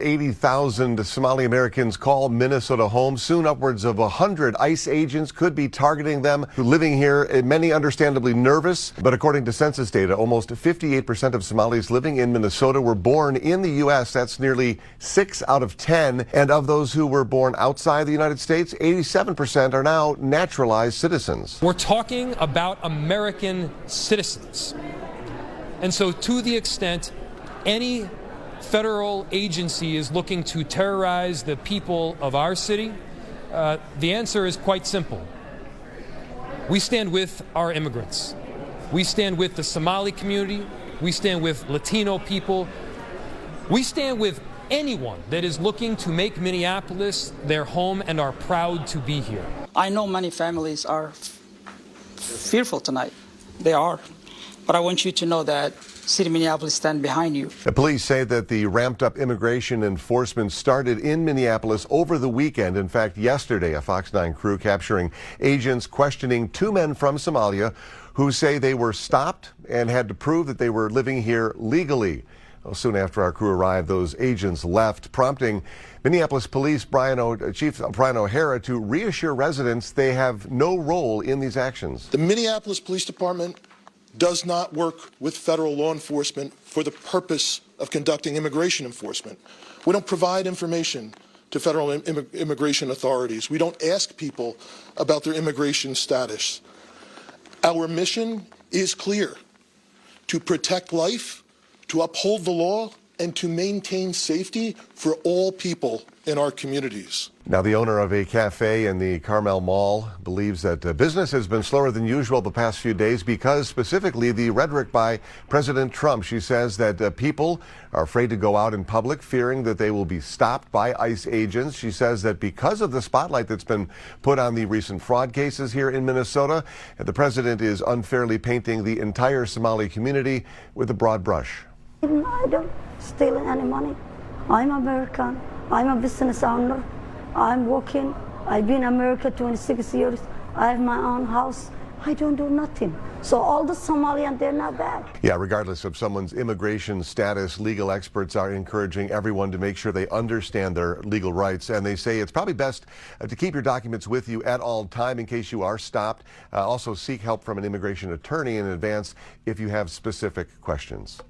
80,000 Somali Americans call Minnesota home. Soon upwards of 100 ICE agents could be targeting them living here. Many understandably nervous, but according to census data, almost 58% of Somalis living in Minnesota were born in the U.S. That's nearly 6 out of 10. And of those who were born outside the United States, 87% are now naturalized citizens. We're talking about American citizens. And so to the extent any federal agency is looking to terrorize the people of our city, the answer is quite simple. We stand with our immigrants. We stand with the Somali community. We stand with Latino people. We stand with anyone that is looking to make Minneapolis their home and are proud to be here. I know many families are fearful tonight. They are. But I want you to know that City of Minneapolis stand behind you. The police say that the ramped-up immigration enforcement started in Minneapolis over the weekend. In fact, yesterday, a Fox 9 crew capturing agents questioning 2 men from Somalia who say they were stopped and had to prove that they were living here legally. Well, soon after our crew arrived, those agents left, prompting Minneapolis Police Chief Brian O'Hara to reassure residents they have no role in these actions. The Minneapolis Police Department does not work with federal law enforcement for the purpose of conducting immigration enforcement. We don't provide information to federal immigration authorities. We don't ask people about their immigration status. Our mission is clear: to protect life, to uphold the law, and to maintain safety for all people in our communities. Now, the owner of a cafe in the Carmel Mall believes that business has been slower than usual the past few days because specifically the rhetoric by President Trump. She says that people are afraid to go out in public, fearing that they will be stopped by ICE agents. She says that because of the spotlight that's been put on the recent fraud cases here in Minnesota, the president is unfairly painting the entire Somali community with a broad brush. I don't steal any money. I'm American. I'm a business owner. I'm working. I've been in America 26 years. I have my own house. I don't do nothing. So all the Somalians, they're not bad. Yeah, regardless of someone's immigration status, legal experts are encouraging everyone to make sure they understand their legal rights. And they say it's probably best to keep your documents with you at all time in case you are stopped. Also seek help from an immigration attorney in advance if you have specific questions.